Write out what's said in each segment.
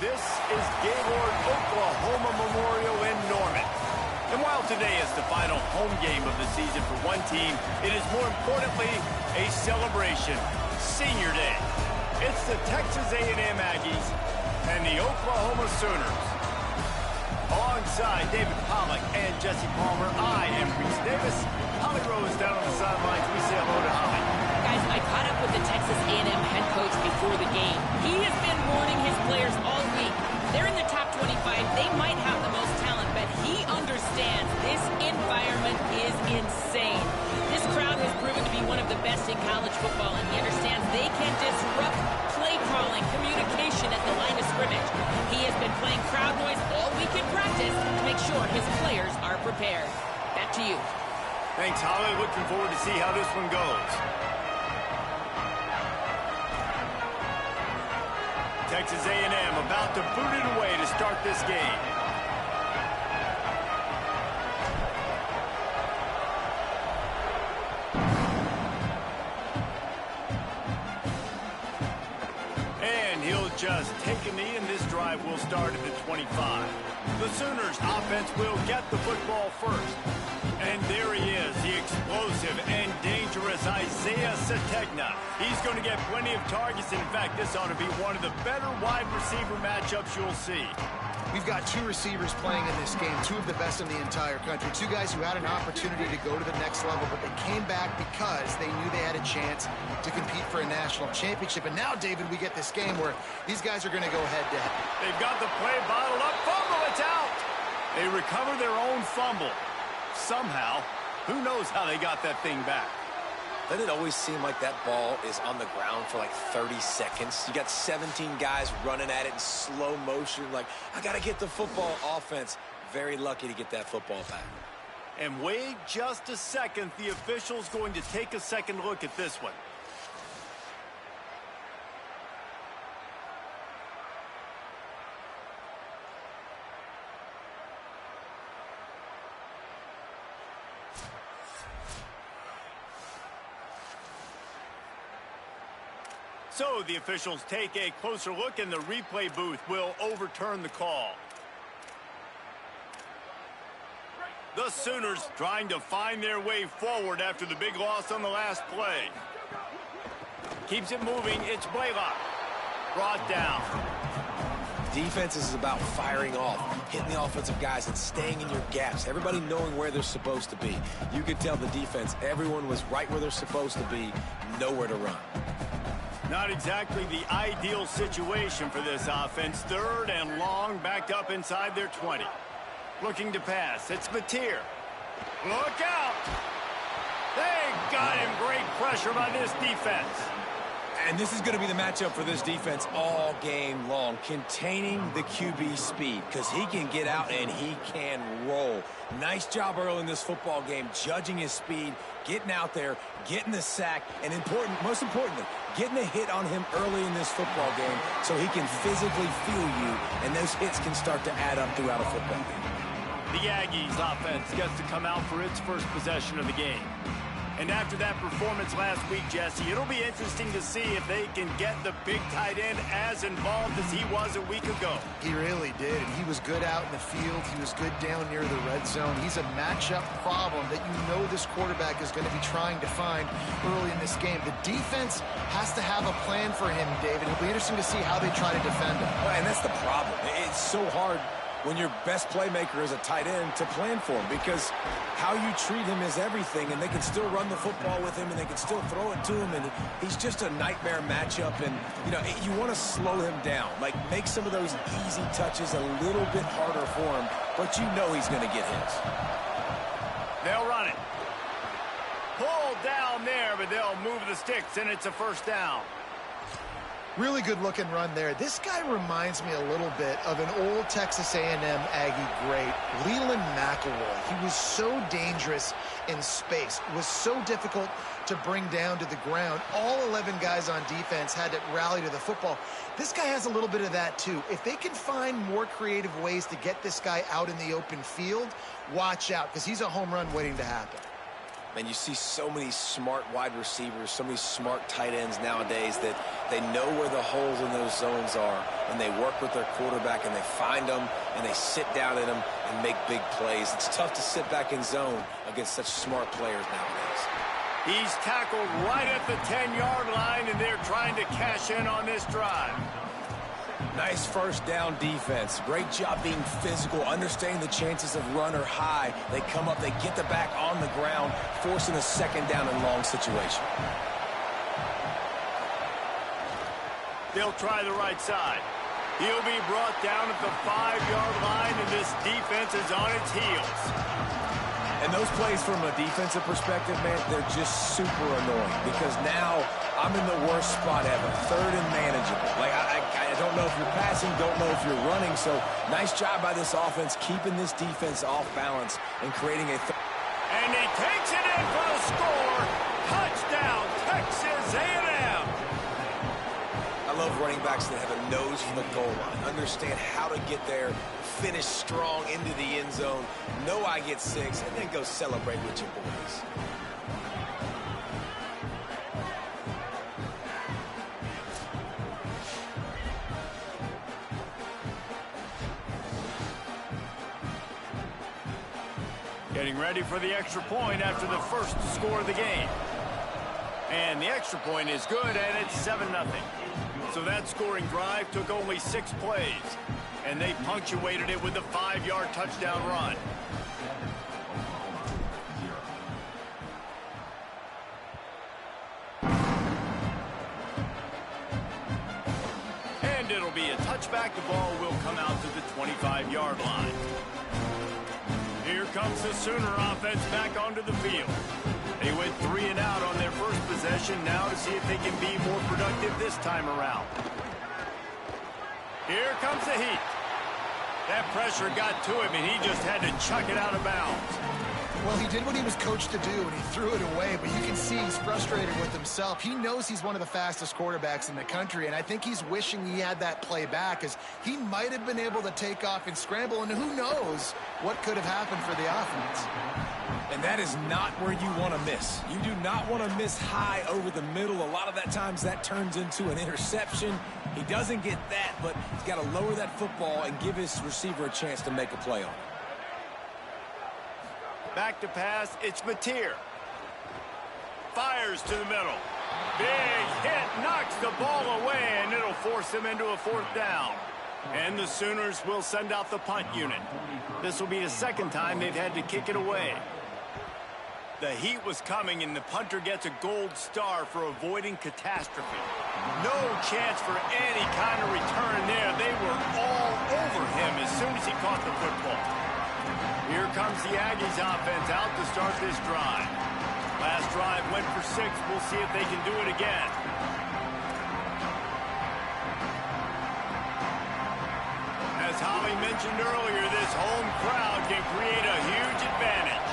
This is Gaylord Oklahoma Memorial in Norman. And while today is the final home game of the season for one team, it is more importantly a celebration, Senior Day. It's the Texas A&M Aggies and the Oklahoma Sooners. Alongside David Pollack and Jesse Palmer, I am Reese Davis. Holly Rose down on the sidelines. We say hello to Holly. Guys, I caught up with the Texas A&M head coach before the game. He has been warning his players all week. They're in the top 25. They might have the most talent, but he understands this environment is insane. This crowd has proven to be one of the best in college football, and he understands they can disrupt play calling, communication at the line of scrimmage. He has been playing crowd noise all week in practice to make sure his players are prepared. Back to you. Thanks, Holly. Looking forward to see how this one goes. Texas A&M about to boot it away to start this game. And he'll just take a knee, and this drive will start at the 25. The Sooners offense will get the football first. And there he is, the explosive and dangerous Isaiah Sategna. He's going to get plenty of targets. In fact, this ought to be one of the better wide receiver matchups you'll see. We've got two receivers playing in this game, two of the best in the entire country. Two guys who had an opportunity to go to the next level, but they came back because they knew they had a chance to compete for a national championship. And now, David, we get this game where these guys are going to go head-to-head. They've got the play bottled up. Fumble, it's out. They recover their own fumble. Somehow, who knows how they got that thing back. Doesn't it always seem like that ball is on the ground for like 30 seconds? You got 17 guys running at it in slow motion. Like, I got to get the football. Offense, very lucky to get that football back. And wait just a second. The official's going to take a second look at this one. So the officials take a closer look, and the replay booth will overturn the call. The Sooners trying to find their way forward after the big loss on the last play. Keeps it moving. It's Blaylock. Brought down. Defense is about firing off, hitting the offensive guys and staying in your gaps. Everybody knowing where they're supposed to be. You could tell the defense, everyone was right where they're supposed to be, nowhere to run. Not exactly the ideal situation for this offense. Third and long, backed up inside their 20. Looking to pass. It's Mateer. Look out! They got him. Great pressure by this defense. And this is going to be the matchup for this defense all game long. Containing the QB speed, because he can get out and he can roll. Nice job early in this football game, judging his speed, getting out there, getting the sack, and most importantly, getting a hit on him early in this football game so he can physically feel you, and those hits can start to add up throughout a football game. The Aggies offense gets to come out for its first possession of the game. And after that performance last week, Jesse, it'll be interesting to see if they can get the big tight end as involved as he was a week ago. He really did, and he was good out in the field. He was good down near the red zone. He's a matchup problem that you know this quarterback is going to be trying to find early in this game. The defense has to have a plan for him, David. It'll be interesting to see how they try to defend him. Well, and that's the problem. It's so hard when your best playmaker is a tight end to plan for him, because how you treat him is everything, and they can still run the football with him, and they can still throw it to him, and he's just a nightmare matchup. And, you know, you want to slow him down, like make some of those easy touches a little bit harder for him, but you know he's going to get his. They'll run it. Pulled down there, but they'll move the sticks, and it's a first down. Really good-looking run there. This guy reminds me a little bit of an old Texas A&M Aggie great, Leland McElroy. He was so dangerous in space, was so difficult to bring down to the ground. All 11 guys on defense had to rally to the football. This guy has a little bit of that, too. If they can find more creative ways to get this guy out in the open field, watch out, because he's a home run waiting to happen. And you see so many smart wide receivers, so many smart tight ends nowadays that they know where the holes in those zones are, and they work with their quarterback, and they find them, and they sit down in them and make big plays. It's tough to sit back in zone against such smart players nowadays. He's tackled right at the 10-yard line, and they're trying to cash in on this drive. Nice first down defense. Great job being physical, understanding the chances of run are high. They come up, they get the back on the ground, forcing a second down and long situation. They'll try the right side. He'll be brought down at the 5-yard line, and this defense is on its heels. And those plays from a defensive perspective, man, they're just super annoying because now I'm in the worst spot ever, third and manageable. Like, I don't know if you're passing, don't know if you're running, so nice job by this offense keeping this defense off balance and creating a... And he takes it in for the score. Touchdown, Texas A&M. I love running backs that have a nose for the goal line, understand how to get there, finish strong into the end zone, know I get 6, and then go celebrate with your boys. Getting ready for the extra point after the first score of the game. And the extra point is good, and it's 7-0. So that scoring drive took only 6 plays, and they punctuated it with a 5-yard touchdown run. And it'll be a touchback. The ball will come out to the 25-yard line. Here comes the Sooner offense back onto the field. They went 3 and out on their first possession, now to see if they can be more productive this time around. Here comes the heat. That pressure got to him, and he just had to chuck it out of bounds. Well, he did what he was coached to do, and he threw it away, but you can see he's frustrated with himself. He knows he's one of the fastest quarterbacks in the country, and I think he's wishing he had that play back, as he might have been able to take off and scramble, and who knows what could have happened for the offense. And that is not where you want to miss. You do not want to miss high over the middle. A lot of that times that turns into an interception. He doesn't get that, but he's got to lower that football and give his receiver a chance to make a play on it. Back to pass, it's Mateer. Fires to the middle. Big hit, knocks the ball away, and it'll force them into a 4th down. And the Sooners will send out the punt unit. This will be the second time they've had to kick it away. The heat was coming, and the punter gets a gold star for avoiding catastrophe. No chance for any kind of return there. They were all over him as soon as he caught the football. Here comes the Aggies offense out to start this drive. Last drive went for 6. We'll see if they can do it again. As Holly mentioned earlier, this home crowd can create a huge advantage.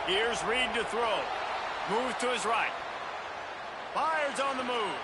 Here's Reed to throw. Moves to his right. Fires on the move.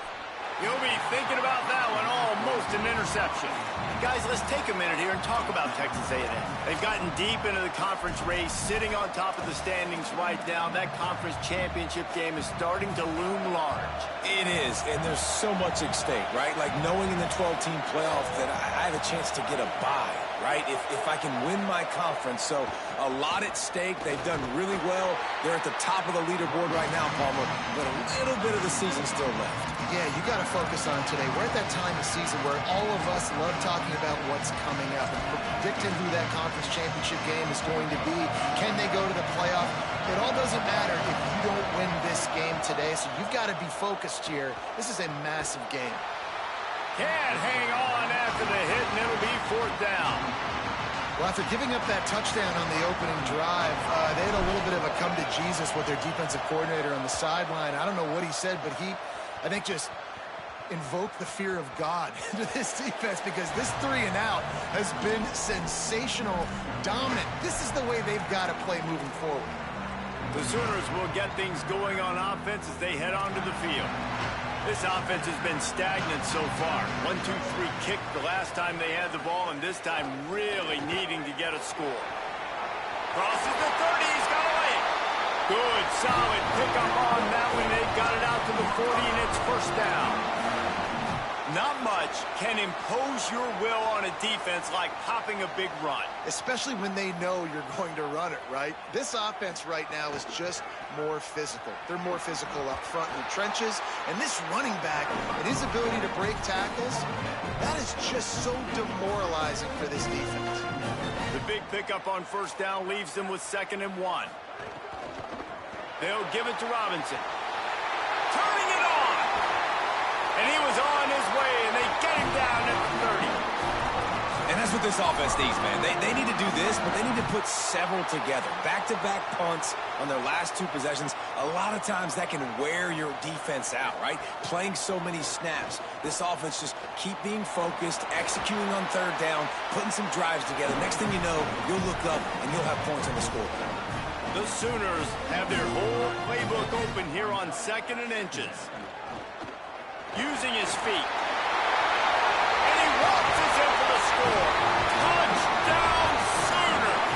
He'll be thinking about that one, almost an interception. Guys, let's take a minute here and talk about Texas A&M. They've gotten deep into the conference race, sitting on top of the standings right now. That conference championship game is starting to loom large. It is, and there's so much at stake, right? Like knowing in the 12-team playoff that I have a chance to get a bye, right? If I can win my conference. So a lot at stake. They've done really well. They're at the top of the leaderboard right now, Palmer, but a little bit of the season still left. Yeah, you got to focus on today. We're at that time of season where all of us love talking about what's coming up and predicting who that conference championship game is going to be. Can they go to the playoff? It all doesn't matter if you don't win this game today, so you've got to be focused here. This is a massive game. Can't hang on after the hit, and it'll be 4th down. Well, after giving up that touchdown on the opening drive, they had a little bit of a come to Jesus with their defensive coordinator on the sideline. I don't know what he said, but he, I think, just invoked the fear of God into this defense, because this 3 and out has been sensational, dominant. This is the way they've got to play moving forward. The Sooners will get things going on offense as they head onto the field. This offense has been stagnant so far. 1-2-3 kick the last time they had the ball, and this time really needing to get a score. Crosses the 30. He's got away. Good, solid pickup on that one. They got it out to the 40, and it's first down. Not much can impose your will on a defense like popping a big run. Especially when they know you're going to run it, right? This offense right now is just more physical. They're more physical up front in the trenches. And this running back and his ability to break tackles, that is just so demoralizing for this defense. The big pickup on first down leaves them with 2nd and 1. They'll give it to Robinson. Turning it on. And he was on his way, and they get him down at the 30. And that's what this offense needs, man. They need to do this, but they need to put several together. Back-to-back punts on their last 2 possessions. A lot of times that can wear your defense out, right? Playing so many snaps. This offense just keep being focused, executing on 3rd down, putting some drives together. Next thing you know, you'll look up and you'll have points on the scoreboard. The Sooners have their whole playbook open here on 2nd and inches. Using his feet. And he waltzes in for the score. Touchdown, Sooners!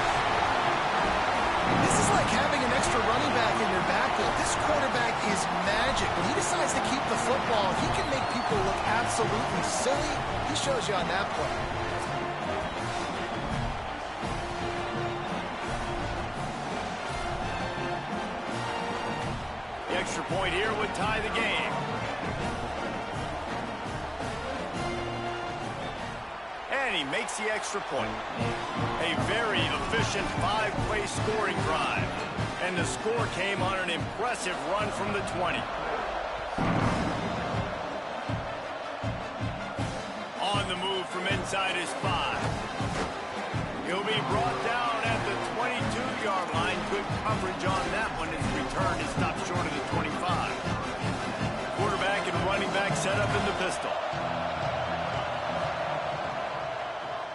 This is like having an extra running back in your backfield. This quarterback is magic. When he decides to keep the football, he can make people look absolutely silly. He shows you on that play. The extra point here would tie the game. And he makes the extra point. A very efficient 5-play scoring drive. And the score came on an impressive run from the 20. On the move from inside his 5. He'll be brought down at the 22-yard line. Good coverage on that one. His return is stopped short of the 25. Quarterback and running back set up in the pistol.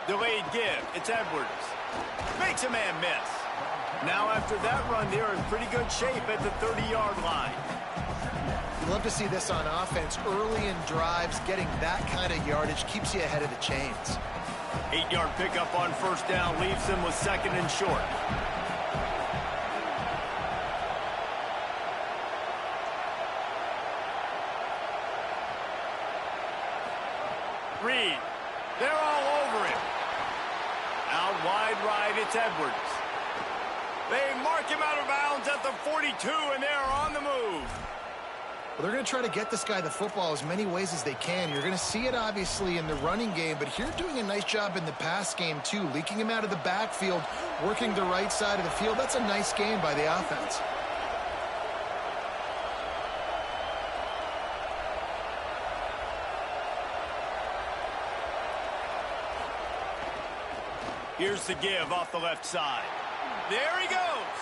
Delayed give. It's Edwards. Makes a man miss. Now after that run, they're in pretty good shape at the 30-yard line. You love to see this on offense. Early in drives, getting that kind of yardage keeps you ahead of the chains. 8-yard pickup on first down leaves them with 2nd and short. Reed. They're all over him. Out wide right, it's Edwards. They mark him out of bounds at the 42, and they're on the move. Well, they're going to try to get this guy the football as many ways as they can. You're going to see it, obviously, in the running game, but here doing a nice job in the pass game, too. Leaking him out of the backfield, working the right side of the field. That's a nice game by the offense. Here's the give off the left side. There he goes.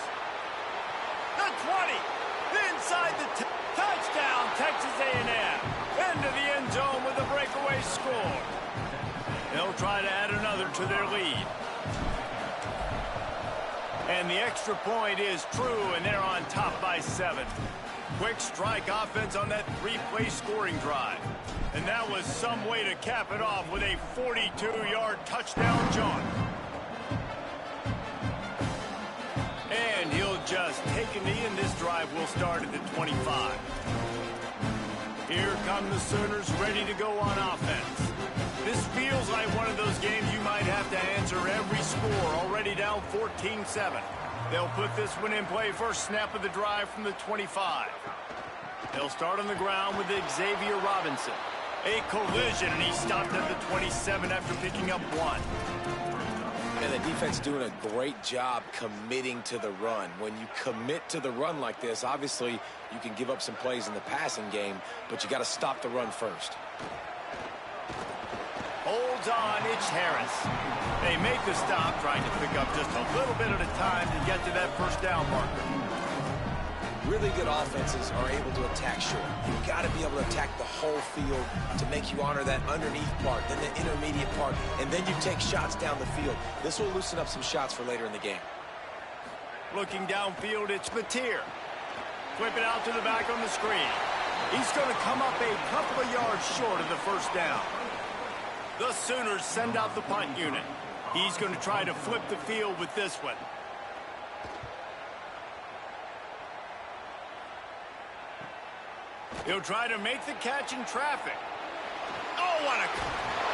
The 20. Inside the touchdown, Texas A&M. Into the end zone with a breakaway score. They'll try to add another to their lead. And the extra point is true, and they're on top by 7. Quick strike offense on that 3-play scoring drive. And that was some way to cap it off with a 42-yard touchdown jaunt. And he'll just take a knee, and this drive will start at the 25. Here come the Sooners ready to go on offense. This feels like one of those games you might have to answer every score, already down 14-7. They'll put this one in play first snap of the drive from the 25. They'll start on the ground with Xavier Robinson. A collision, and he stopped at the 27 after picking up 1. And the defense doing a great job committing to the run. When you commit to the run like this, obviously you can give up some plays in the passing game, but you got to stop the run first. Holds on, it's Harris. They make the stop, trying to pick up just a little bit at a time to get to that first down marker. Really good offenses are able to attack short. You've got to be able to attack the whole field to make you honor that underneath part, then the intermediate part, and then you take shots down the field. This will loosen up some shots for later in the game. Looking downfield, it's Mateer. Flip it out to the back on the screen. He's going to come up a couple of yards short of the first down. The Sooners send out the punt unit. He's going to try to flip the field with this one. He'll try to make the catch in traffic. Oh, what a...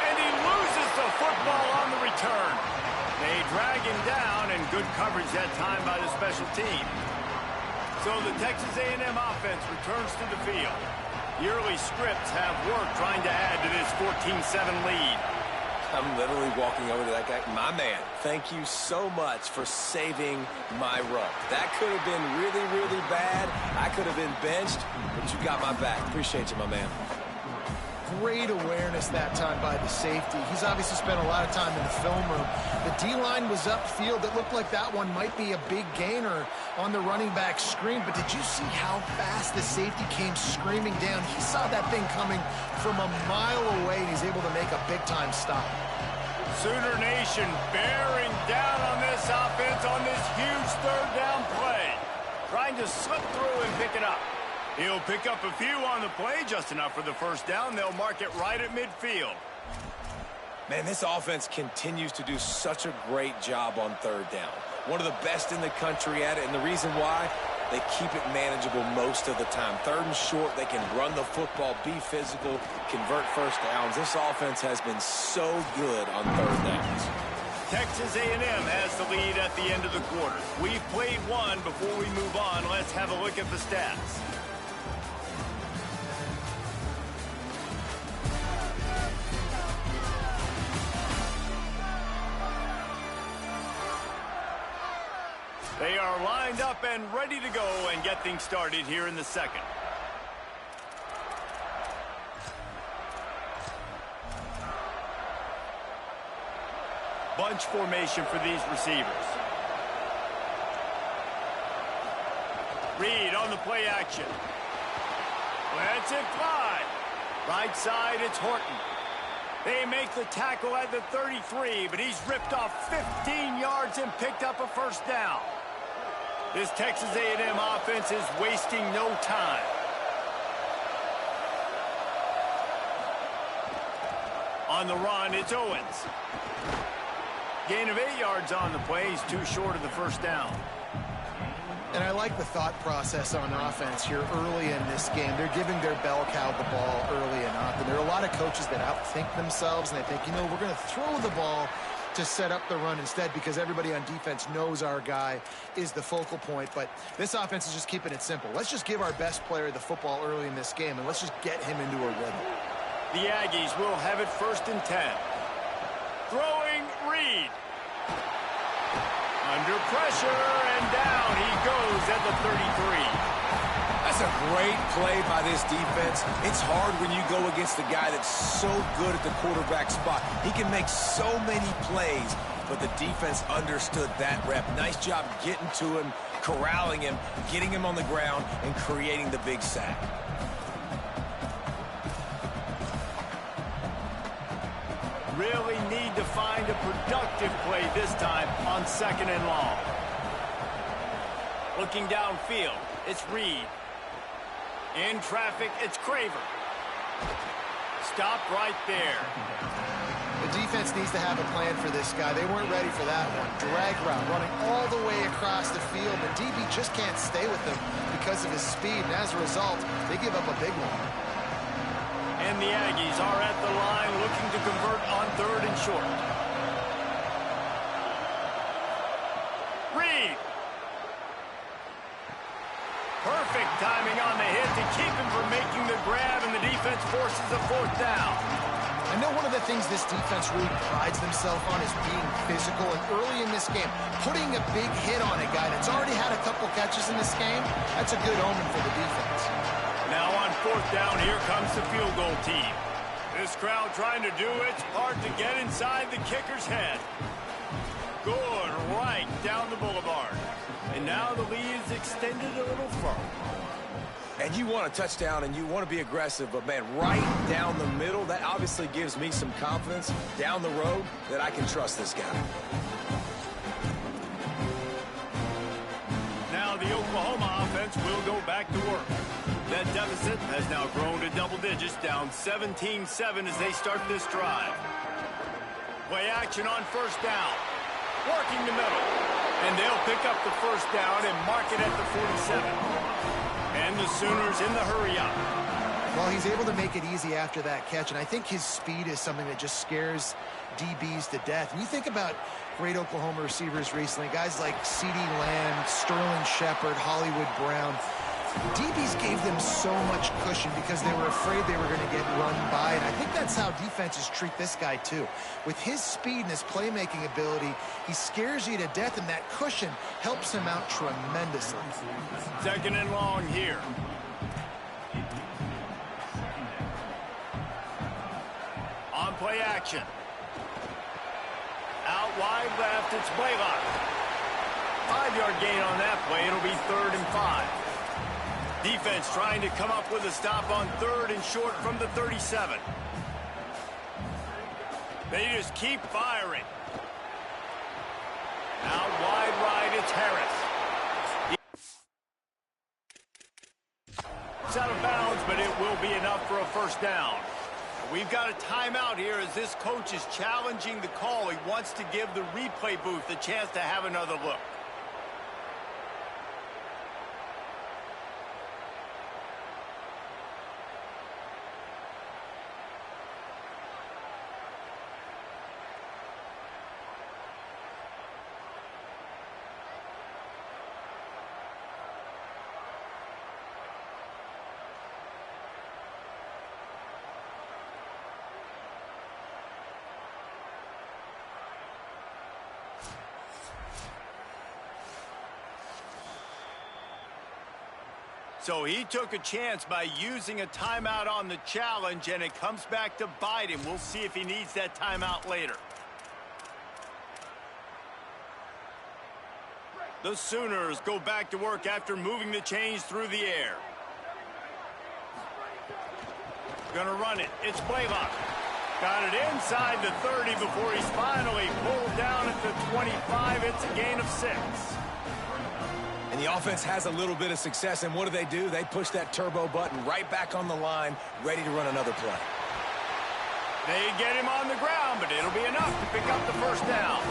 And he loses the football on the return. They drag him down, and good coverage that time by the special team. So the Texas A&M offense returns to the field. The early scripts have work trying to add to this 14-7 lead. I'm literally walking over to that guy. My man, thank you so much for saving my run. That could have been really, really bad. I could have been benched, but you got my back. Appreciate you, my man. Great awareness that time by the safety. He's obviously spent a lot of time in the film room. The D-line was upfield. It looked like that one might be a big gainer on the running back screen, but did you see how fast the safety came screaming down? He saw that thing coming from a mile away, and he's able to make a big-time stop. Sooner Nation bearing down on this offense on this huge third down play. Trying to slip through and pick it up. He'll pick up a few on the play, just enough for the first down. They'll mark it right at midfield. Man, this offense continues to do such a great job on third down. One of the best in the country at it, and the reason why, they keep it manageable most of the time. Third and short, they can run the football, be physical, convert first downs. This offense has been so good on third downs. Texas A&M has the lead at the end of the quarter. We've played one. Before we move on, let's have a look at the stats. They are lined up and ready to go and get things started here in the second. Bunch formation for these receivers. Reed on the play action. Lets it fly. Right side, it's Horton. They make the tackle at the 33, but he's ripped off 15 yards and picked up a first down. This Texas A&M offense is wasting no time. On the run, it's Owens. Gain of 8 yards on the play. He's too short of the first down. And I like the thought process on offense here early in this game. They're giving their bell cow the ball early enough. And there are a lot of coaches that outthink themselves, and they think, you know, we're going to throw the ball to set up the run instead because everybody on defense knows our guy is the focal point. But this offense is just keeping it simple. Let's just give our best player the football early in this game, and let's just get him into a rhythm. The Aggies will have it 1st and 10. Throwing Reed. Under pressure, and down he goes at the 33. That's a great play by this defense. It's hard when you go against a guy that's so good at the quarterback spot. He can make so many plays, but the defense understood that rep. Nice job getting to him, corralling him, getting him on the ground, and creating the big sack. Really need to find a productive play this time on 2nd and long. Looking downfield, it's Reed. In traffic, it's Craver. Stop right there. The defense needs to have a plan for this guy. They weren't ready for that one. Drag route running all the way across the field. The DB just can't stay with him because of his speed, and as a result, they give up a big one. And the Aggies are at the line looking to convert on 3rd and short. Reed. Perfect timing on the hit to keep him from making the grab, and the defense forces a 4th down. I know one of the things this defense really prides themselves on is being physical, and early in this game, putting a big hit on a guy that's already had a couple catches in this game, that's a good omen for the defense. Now on 4th down, here comes the field goal team. This crowd trying to do its part to get inside the kicker's head. Good right down the boulevard. And now the lead is extended a little further. And you want a touchdown and you want to be aggressive, but man, right down the middle, that obviously gives me some confidence down the road that I can trust this guy. Now the Oklahoma offense will go back to work. That deficit has now grown to double digits, down 17-7 as they start this drive. Play action on 1st down. Working the middle. And they'll pick up the 1st down and mark it at the 47. And the the Sooners in the hurry-up. Well, he's able to make it easy after that catch, and I think his speed is something that just scares DBs to death. And you think about great Oklahoma receivers recently, guys like CeeDee Lamb, Sterling Shepard, Hollywood Brown. DBs gave them so much cushion because they were afraid they were going to get run by, and I think that's how defenses treat this guy too. With his speed and his playmaking ability, he scares you to death, and that cushion helps him out tremendously. Second and long here. On play action. Out wide left, it's Blaylock. 5-yard gain on that play. It'll be 3rd and 5. Defense trying to come up with a stop on 3rd and short from the 37. They just keep firing. Out wide right, it's Harris. It's out of bounds, but it will be enough for a first down. We've got a timeout here as this coach is challenging the call. He wants to give the replay booth a chance to have another look. So he took a chance by using a timeout on the challenge, and it comes back to bite him. We'll see if he needs that timeout later. The Sooners go back to work after moving the chains through the air. Gonna run it. It's Blaylock. Got it inside the 30 before he's finally pulled down at the 25. It's a gain of 6. And the offense has a little bit of success, and what do? They push that turbo button right back on the line, ready to run another play. They get him on the ground, but it'll be enough to pick up the first down.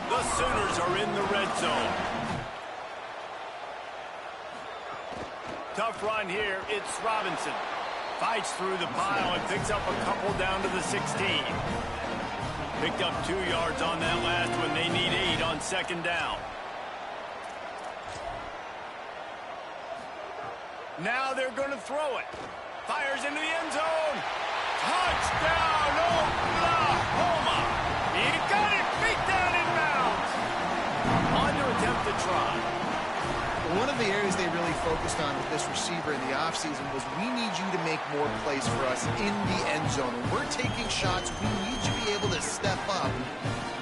The Sooners are in the red zone. Tough run here. It's Robinson. Fights through the pile and picks up a couple down to the 16. Picked up 2 yards on that last one. They need 8 on second down. Now they're going to throw it. Fires into the end zone. Touchdown, Oklahoma. He got it beat down in bounds. On to attempt to try. One of the areas they really focused on with this receiver in the offseason was we need you to make more plays for us in the end zone. When we're taking shots, we need you to be able to step up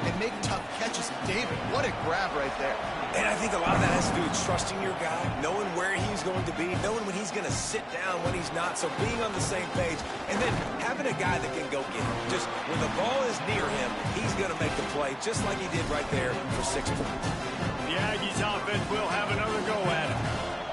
and make tough catches. David, what a grab right there. And I think a lot of that has to do with trusting your guy, knowing where he's going to be, knowing when he's going to sit down, when he's not. So being on the same page, and then having a guy that can go get him. Just when the ball is near him, he's going to make the play, just like he did right there for 6 points. The Aggies offense will have another go at it.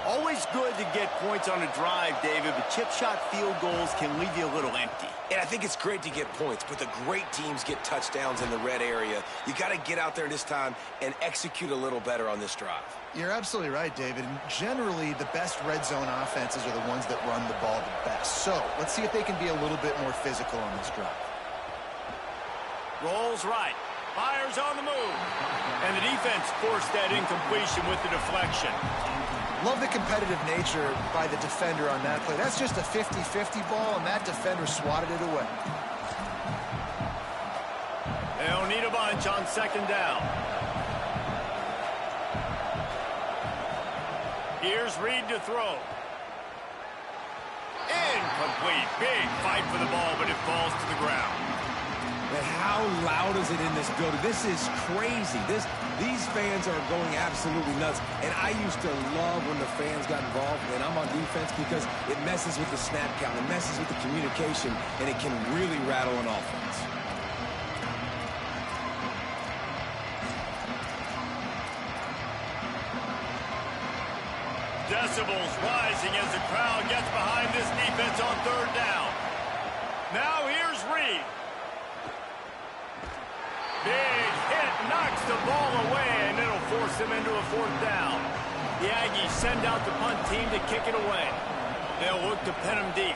Always good to get points on a drive, David, but chip shot field goals can leave you a little empty. And I think it's great to get points, but the great teams get touchdowns in the red area. You got to get out there this time and execute a little better on this drive. You're absolutely right, David. And generally, the best red zone offenses are the ones that run the ball the best. So let's see if they can be a little bit more physical on this drive. Rolls right. Fires on the move. And the defense forced that incompletion with the deflection. Love the competitive nature by the defender on that play. That's just a 50-50 ball, and that defender swatted it away. They'll need a bunch on second down. Here's Reed to throw. Incomplete. Big fight for the ball, but it falls to the ground. And how loud is it in this building? This is crazy. These fans are going absolutely nuts. And I used to love when the fans got involved, and I'm on defense, because it messes with the snap count, it messes with the communication, and it can really rattle an offense. Decibels rising as the crowd gets behind this defense on third down. Now here's Reed. Big hit, knocks the ball away, and it'll force him into a fourth down. The Aggies send out the punt team to kick it away. They'll look to pin them deep.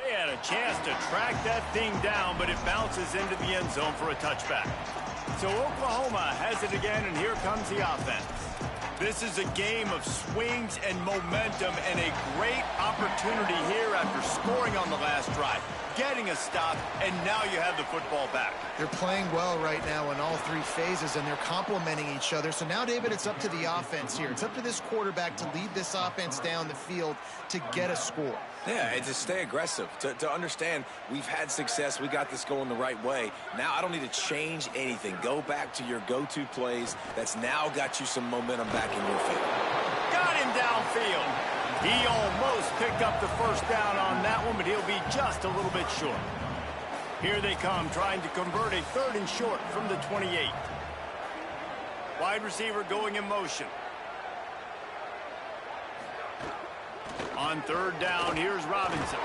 They had a chance to track that thing down, but it bounces into the end zone for a touchback. So Oklahoma has it again, and here comes the offense. This is a game of swings and momentum and a great opportunity here after scoring on the last drive. getting a stop, and now you have the football back. They're playing well right now in all three phases, and they're complementing each other. So now, David, it's up to the offense here. It's up to this quarterback to lead this offense down the field to get a score. Yeah, and to stay aggressive, to understand we've had success, we got this going the right way. Now I don't need to change anything. Go back to your go-to plays. That's now got you some momentum back in your favor. Got him downfield. He almost picked up the first down on that one, but he'll be just a little bit short. Here they come, trying to convert a 3rd and short from the 28. Wide receiver going in motion. On 3rd down, here's Robinson.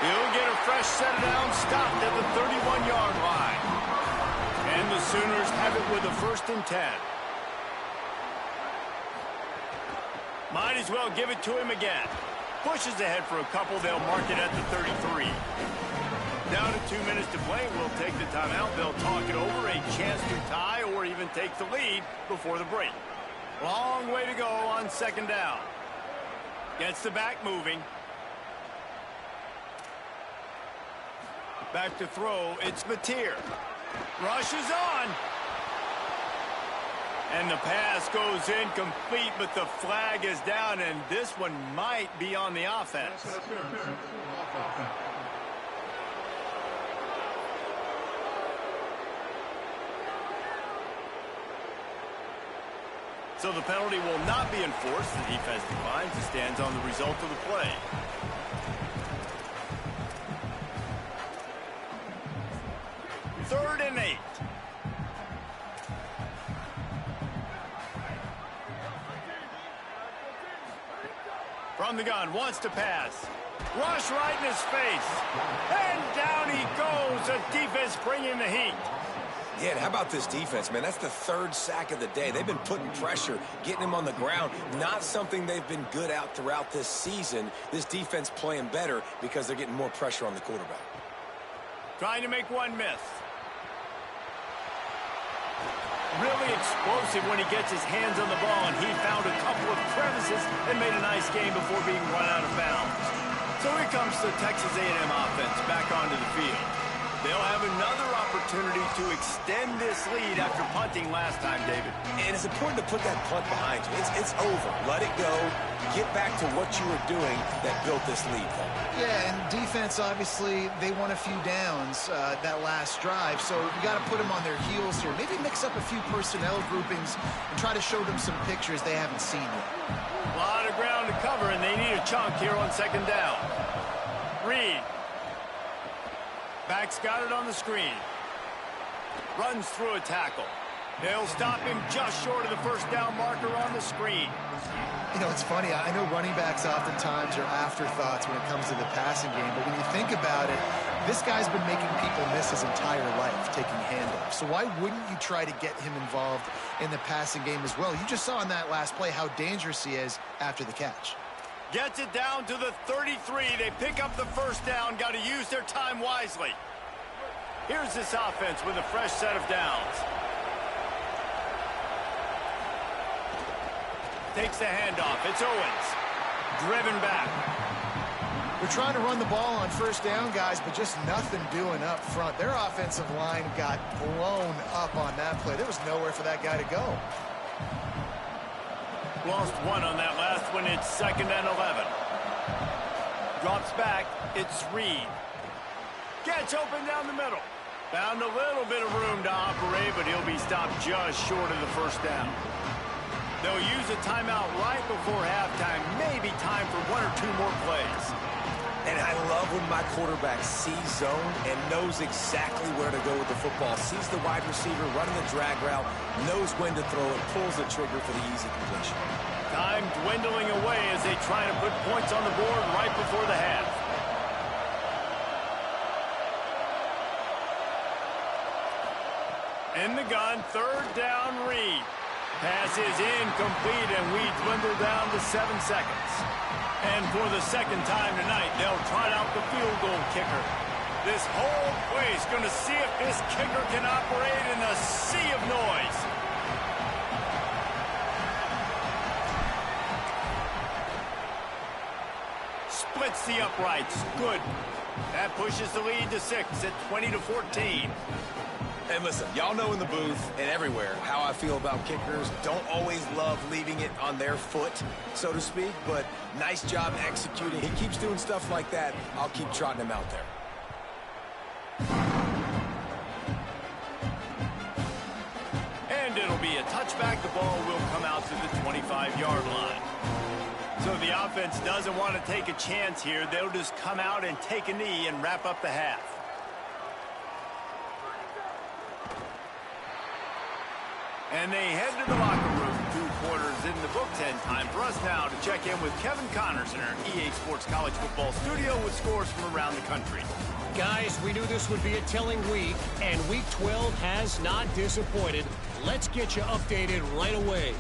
He'll get a fresh set down, stopped at the 31-yard line. And the Sooners have it with a 1st and 10. Might as well give it to him again. Pushes ahead for a couple. They'll mark it at the 33. Down to 2 minutes to play. We'll take the timeout. They'll talk it over. A chance to tie or even take the lead before the break. Long way to go on 2nd down. Gets the back moving. Back to throw. It's Mateer. Rushes on. And the pass goes incomplete, but the flag is down, and this one might be on the offense. So the penalty will not be enforced. The defense declines and stands on the result of the play. Third and 8. From the gun, wants to pass. Rush right in his face. And down he goes. The defense bringing the heat. Yeah, and how about this defense, man? That's the 3rd sack of the day. They've been putting pressure, getting him on the ground. Not something they've been good at throughout this season. This defense playing better because they're getting more pressure on the quarterback. Trying to make one miss. Really explosive when he gets his hands on the ball, and he found a couple of crevices and made a nice game before being run out of bounds. So here comes the Texas A&M offense back onto the field. They'll have another opportunity to extend this lead after punting last time, David. And it's important to put that punt behind you. It's over. Let it go. Get back to what you were doing that built this lead, Paul. Yeah, and defense, obviously, they won a few downs that last drive, so you got to put them on their heels here. Maybe mix up a few personnel groupings and try to show them some pictures they haven't seen yet. A lot of ground to cover, and they need a chunk here on 2nd down. Reed. Back's got it on the screen. Runs through a tackle. They'll stop him just short of the 1st down marker on the screen. You know, it's funny. I know running backs oftentimes are afterthoughts when it comes to the passing game, but when you think about it, this guy's been making people miss his entire life taking handoffs. So why wouldn't you try to get him involved in the passing game as well? You just saw in that last play how dangerous he is after the catch. Gets it down to the 33. They pick up the 1st down. Got to use their time wisely. Here's this offense with a fresh set of downs. Takes the handoff. It's Owens. Driven back. They're trying to run the ball on 1st down, guys, but just nothing doing up front. Their offensive line got blown up on that play. There was nowhere for that guy to go. Lost one on that last one. It's 2nd and 11. Drops back. It's Reed. Gets open down the middle. Found a little bit of room to operate, but he'll be stopped just short of the 1st down. They'll use a timeout right before halftime. Maybe time for 1 or 2 more plays. And I love when my quarterback sees zone and knows exactly where to go with the football. Sees the wide receiver running the drag route, knows when to throw it, pulls the trigger for the easy completion. Time dwindling away as they try to put points on the board right before the half. In the gun, 3rd down, Reed. Pass is incomplete, and we dwindle down to 7 seconds. And for the 2nd time tonight, they'll try out the field goal kicker. This whole place going to see if this kicker can operate in a sea of noise. Splits the uprights. Good. That pushes the lead to 6 at 20-14. And listen, y'all know in the booth and everywhere how I feel about kickers. Don't always love leaving it on their foot, so to speak, but nice job executing. He keeps doing stuff like that. I'll keep trotting him out there. And it'll be a touchback. The ball will come out to the 25-yard line. So the offense doesn't want to take a chance here. They'll just come out and take a knee and wrap up the half. And they head to the locker room. 2 quarters in the books, and time for us now to check in with Kevin Connors in our EA Sports College Football studio with scores from around the country. Guys, we knew this would be a telling week, and Week 12 has not disappointed. Let's get you updated right away.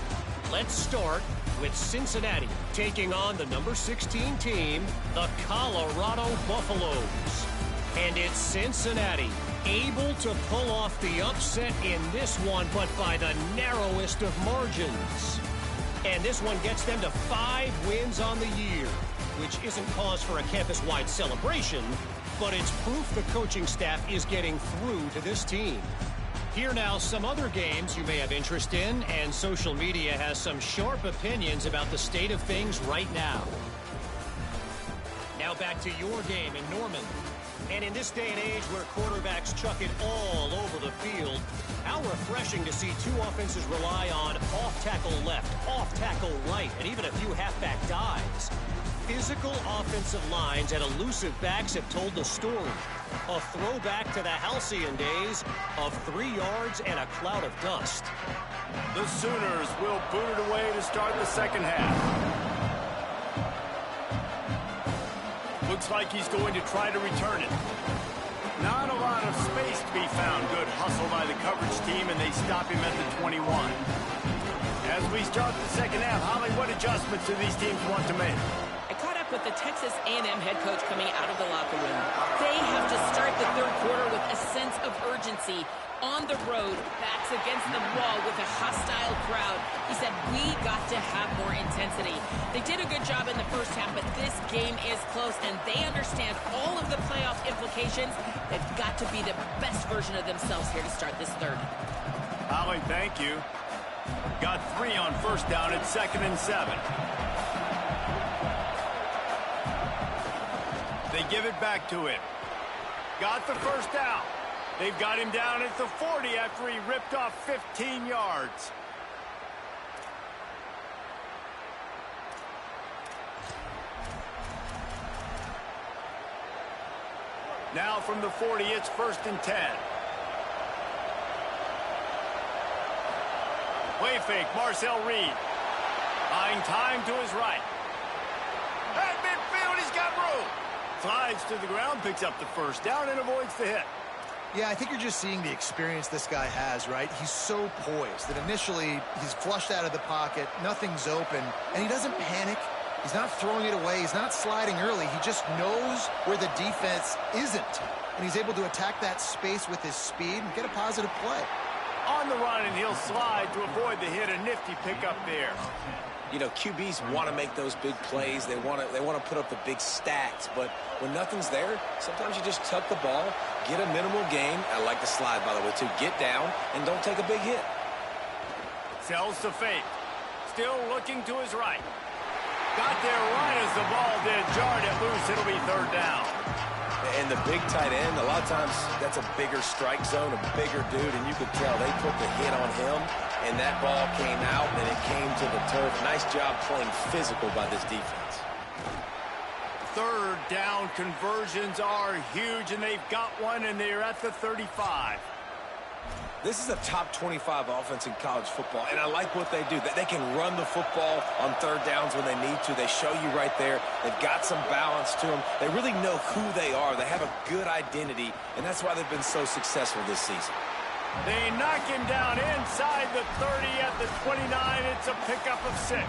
Let's start with Cincinnati taking on the number 16 team, the Colorado Buffaloes. And it's Cincinnati able to pull off the upset in this one, but by the narrowest of margins. And this one gets them to 5 wins on the year, which isn't cause for a campus-wide celebration, but it's proof the coaching staff is getting through to this team. Here now, some other games you may have interest in, and social media has some sharp opinions about the state of things right now. Now back to your game in Norman. And in this day and age where quarterbacks chuck it all over the field, how refreshing to see 2 offenses rely on off-tackle left, off-tackle right, and even a few halfback dives. Physical offensive lines and elusive backs have told the story. A throwback to the halcyon days of 3 yards and a cloud of dust. The Sooners will boot it away to start the second half. Looks like he's going to try to return it. Not a lot of space to be found. Good hustle by the coverage team, and they stop him at the 21. As we start the second half, Holly, what adjustments do these teams want to make? I caught up with the Texas A&M head coach coming out of the locker room. They have to start the third quarter with a sense of urgency. On the road, backs against the wall with a hostile crowd. He said, we got to have more intensity. They did a good job in the first half, but this game is close, and they understand all of the playoff implications. They've got to be the best version of themselves here to start this third. Holly, thank you. Got 3 on first down at 2nd and 7. They give it back to him. Got the first down. They've got him down at the 40 after he ripped off 15 yards. Now from the 40, it's 1st and 10. Play fake, Marcel Reed. Buying time to his right. At midfield, he's got room. Slides to the ground, picks up the first down, and avoids the hit. Yeah, I think you're just seeing the experience this guy has, right? He's so poised that initially he's flushed out of the pocket, nothing's open, and he doesn't panic. He's not throwing it away. He's not sliding early. He just knows where the defense isn't, and he's able to attack that space with his speed and get a positive play. On the run, and he'll slide to avoid the hit. A nifty pickup there. You know, QBs want to make those big plays. They want to put up the big stats, but when nothing's there, sometimes you just tuck the ball, get a minimal gain. I like the slide, by the way, too. Get down and don't take a big hit. Sells to fake. Still looking to his right. Got there right as the ball did. Jarred it loose. It'll be 3rd down. And the big tight end, a lot of times that's a bigger strike zone, a bigger dude, and you could tell they put the hit on him, and that ball came out, and it came to the turf. Nice job playing physical by this defense. 3rd down conversions are huge, and they've got one, and they're at the 35. This is a top 25 offense in college football, and I like what they do. They can run the football on 3rd downs when they need to. They show you right there. They've got some balance to them. They really know who they are. They have a good identity, and that's why they've been so successful this season. They knock him down inside the 30 at the 29. It's a pickup of 6.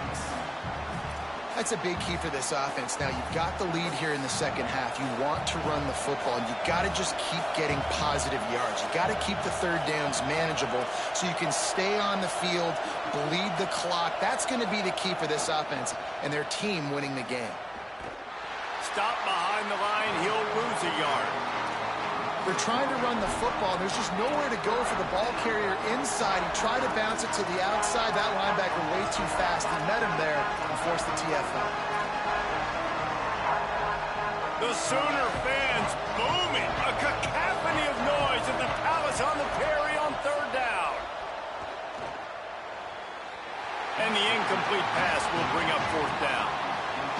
That's a big key for this offense. Now, you've got the lead here in the second half. You want to run the football, and you've got to just keep getting positive yards. You've got to keep the 3rd downs manageable so you can stay on the field, bleed the clock. That's going to be the key for this offense and their team winning the game. Stop behind the line. He'll lose a yard. They're trying to run the football. There's just nowhere to go for the ball carrier inside. He tried to bounce it to the outside. That linebacker way too fast. He met him there and forced the TFL. The Sooner fans booming. A cacophony of noise at the Palace on the Perry on third down. And the incomplete pass will bring up fourth down.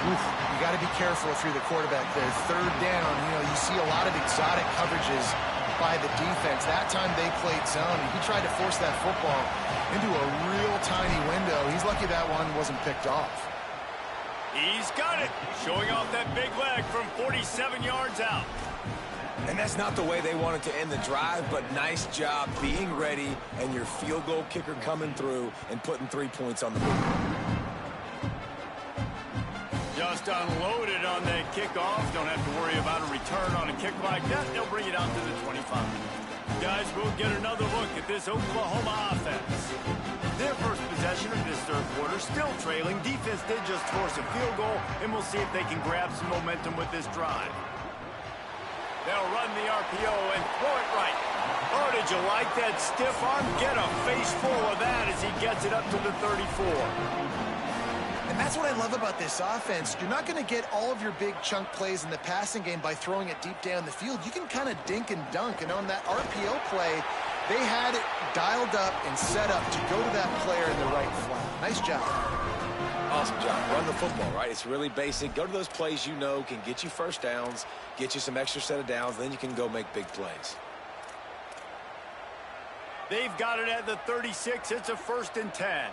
Oof, you got to be careful if you're the quarterback there. Third down, you see a lot of exotic coverages by the defense. That time they played zone, and he tried to force that football into a real tiny window. He's lucky that one wasn't picked off. He's got it, showing off that big leg from 47 yards out. And that's not the way they wanted to end the drive, but nice job being ready and your field goal kicker coming through and putting 3 points on the board. Just unloaded on that kickoff. Don't have to worry about a return on a kick like that. They'll bring it out to the 25. Guys, we'll get another look at this Oklahoma offense. Their first possession of this third quarter, still trailing. Defense did just force a field goal, and we'll see if they can grab some momentum with this drive. They'll run the RPO and throw it right. Oh, did you like that stiff arm? Get a face full of that as he gets it up to the 34. And that's what I love about this offense. You're not going to get all of your big chunk plays in the passing game by throwing it deep down the field. You can kind of dink and dunk. And on that RPO play, they had it dialed up and set up to go to that player in the right flat. Nice job. Awesome job. Run the football, right? It's really basic. Go to those plays you know can get you first downs, get you some extra set of downs, then you can go make big plays. They've got it at the 36. It's a 1st and 10.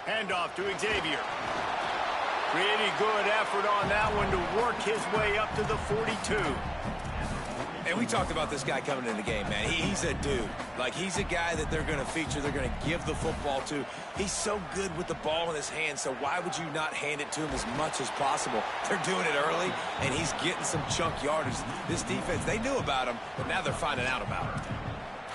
Handoff to Xavier. Pretty good effort on that one to work his way up to the 42. And we talked about this guy coming in the game, man. He's a dude. Like, he's a guy that they're going to feature, they're going to give the football to. He's so good with the ball in his hands, so why would you not hand it to him as much as possible? They're doing it early, and he's getting some chunk yardage. This defense, they knew about him, but now they're finding out about him.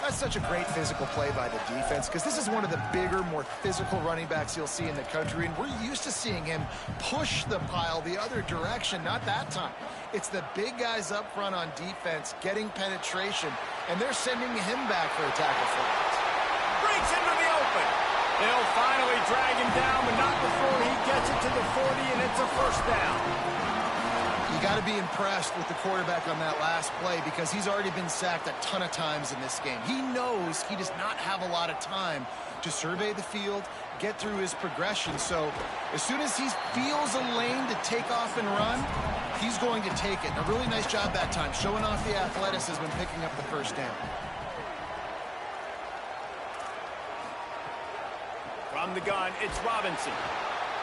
That's such a great physical play by the defense because this is one of the bigger, more physical running backs you'll see in the country, and we're used to seeing him push the pile the other direction. Not that time. It's the big guys up front on defense getting penetration, and they're sending him back for a tackle for it. Breaks into the open. They'll finally drag him down, but not before he gets it to the 40, and it's a 1st down. You got to be impressed with the quarterback on that last play because he's already been sacked a ton of times in this game. He knows he does not have a lot of time to survey the field, get through his progression. So as soon as he feels a lane to take off and run, he's going to take it. And a really nice job that time, showing off the athleticism and picking up the 1st down. From the gun, it's Robinson.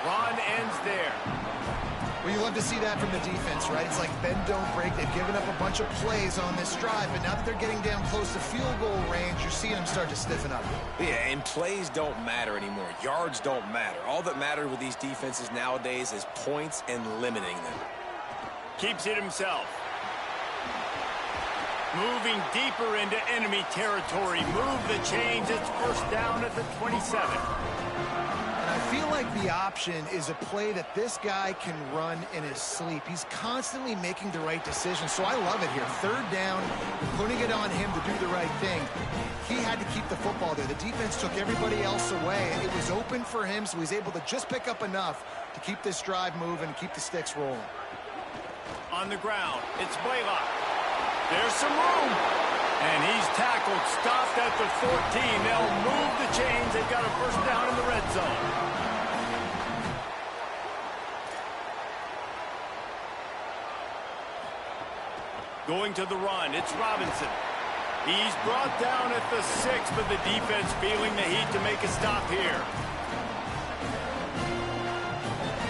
Run ends there. Well, you love to see that from the defense, right? It's like bend, don't break. They've given up a bunch of plays on this drive, but now that they're getting down close to field goal range, you're seeing them start to stiffen up. Yeah, and plays don't matter anymore. Yards don't matter. All that matters with these defenses nowadays is points and limiting them. Keeps it himself. Moving deeper into enemy territory. Move the chains. It's 1st down at the 27. I feel like the option is a play that this guy can run in his sleep. He's constantly making the right decision, so I love it here. 3rd down, you're putting it on him to do the right thing. He had to keep the football there. The defense took everybody else away, and it was open for him, so he's able to just pick up enough to keep this drive moving and keep the sticks rolling. On the ground, it's Blaylock. There's some room. And he's tackled, stopped at the 14. They'll move the chains. They've got a 1st down in the red zone. Going to the run, it's Robinson. He's brought down at the 6, but the defense feeling the heat to make a stop here.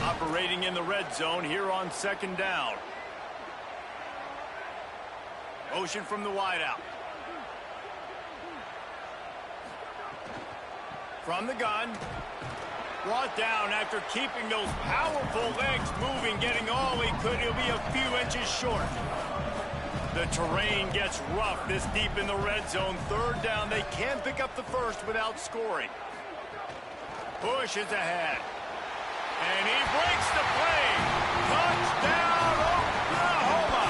Operating in the red zone here on 2nd down. Motion from the wideout. From the gun. Brought down after keeping those powerful legs moving, getting all he could. He'll be a few inches short. The terrain gets rough this deep in the red zone. 3rd down. They can't pick up the 1st without scoring. Pushes ahead. And he breaks the play. Touchdown, Oklahoma.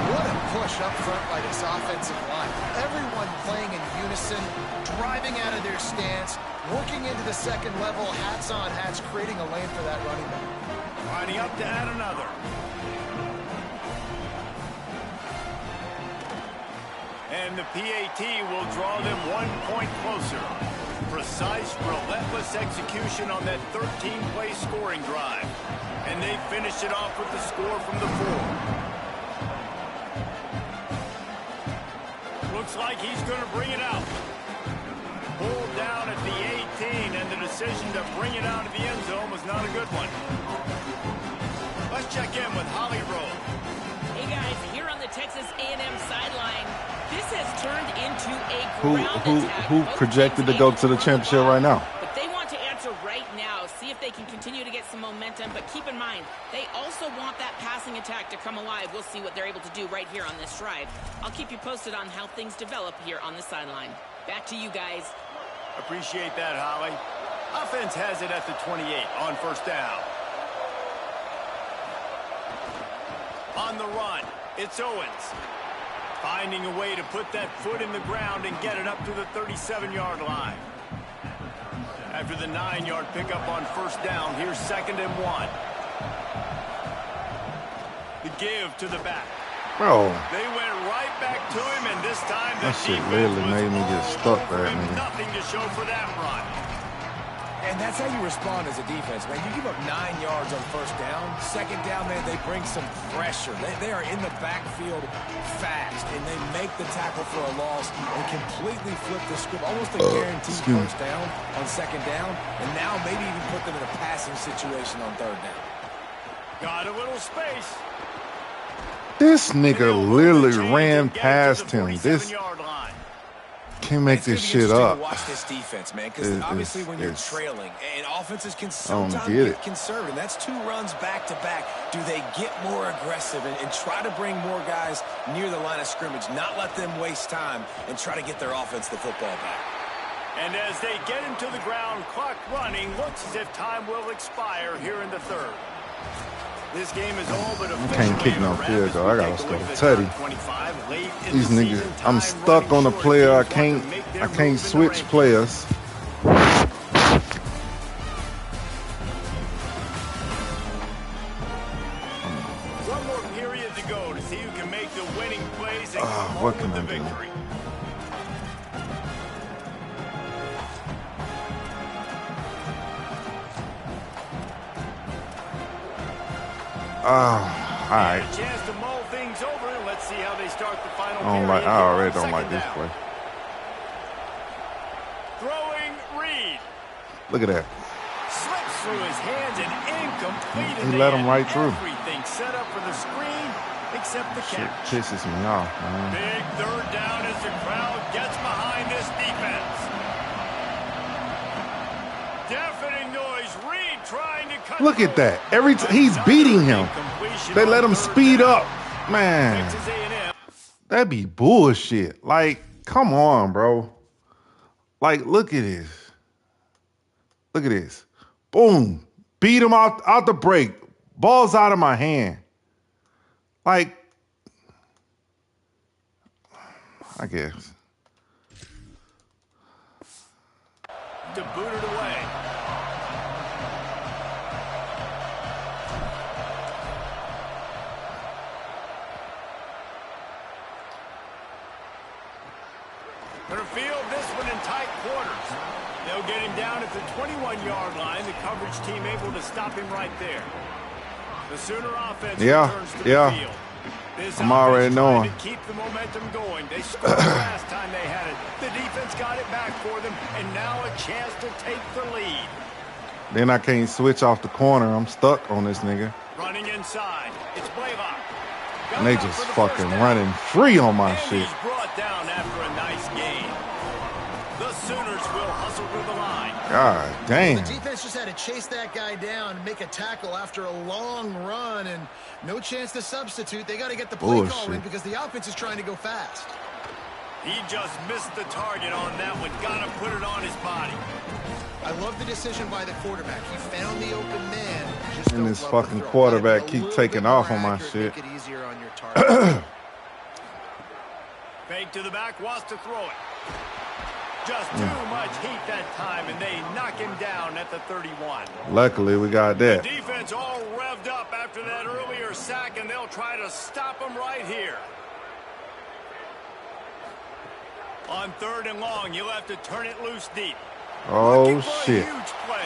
What a push up front by this offensive line. Everyone playing in unison, driving out of their stance, working into the second level, hats on hats, creating a lane for that running back. Lining up to add another. And the PAT will draw them 1 point closer. Precise, relentless execution on that 13-play scoring drive. And they finish it off with the score from the 4. Looks like he's going to bring it out. Pulled down at the 18, and the decision to bring it out of the end zone was not a good one. Let's check in with Holly Rowe. Hey guys, here on the Texas A&M sideline, this has turned into a ground attack. Who projected to go to the championship right now? But they want to answer right now, see if they can continue to get some momentum. But keep in mind, they also want that passing attack to come alive. We'll see what they're able to do right here on this drive. I'll keep you posted on how things develop here on the sideline. Back to you guys. Appreciate that, Holly. Offense has it at the 28 on first down. On the run, it's Owens. Finding a way to put that foot in the ground and get it up to the 37-yard line. After the 9-yard pickup on first down, here's 2nd and 1. The give to the back. Bro. They went right back to him, and this time the That shit defense really was made me get all stuck over there, him. nigga. Nothing to show for that run. And that's how you respond as a defense, man. You give up 9 yards on first down. 2nd down, man, they bring some pressure. They are in the backfield fast, and they make the tackle for a loss and completely flip the script. Almost a guaranteed first down on 2nd down, and now maybe even put them in a passing situation on 3rd down. Got a little space. This nigga literally ran past him. This line. can't make this shit up. Watch this defense, man, because obviously when you're trailing, and offenses can sometimes get conservative. That's 2 runs back-to-back. Do they get more aggressive and try to bring more guys near the line of scrimmage, not let them waste time, and try to get their offense the football back? And as they get him to the ground, clock running, looks as if time will expire here in the 3rd. This game is all but officially can't kick no field goal. I gotta start Teddy. These Season, niggas, I'm stuck on the player. I can't switch players. One more period to go to see who can make the winning plays and come what home can with the I do? victory. All right. A chance to mull things over, and let's see how they start the final I already don't like this play. Throwing Reed. Look at that. Slips through his hands and incomplete. He let him right through. Everything set up for the screen except the Shit catch. pisses me off, man. Big 3rd down as the crowd gets behind this defense. Deafening noise. Reed trying to cut. Look at that. He's beating him. They let him speed up. Man, that'd be bullshit. Like, come on, bro. Like, look at this. Look at this. Boom. Beat him out the break. Ball's out of my hand. Like, I guess. To boot it away. Going to field this one in tight quarters. They'll get him down at the 21-yard line. The coverage team able to stop him right there. The Sooner offense returns to the field. This I'm already knowing. To keep the momentum going. They scored the last time they had it. The defense got it back for them, and now a chance to take the lead. Then I can't switch off the corner. I'm stuck on this nigga. Running inside. It's Blaylock. And they just fucking running free on my shit. He's brought down after a nice game. The Sooners will hustle through the line. God damn. The defense just had to chase that guy down and make a tackle after a long run, and no chance to substitute. They got to get the play call in because the offense is trying to go fast. He just missed the target on that one. Got to put it on his body. I love the decision by the quarterback. He found the open man. And this fucking quarterback keep taking off on my shit. Make it easier on your target. Fake to the back, wants to throw it. Just too much heat that time, and they knock him down at the 31. Luckily, we got that. The defense all revved up after that earlier sack, and they'll try to stop him right here. On 3rd and long, you'll have to turn it loose deep. Oh, shit. Huge play.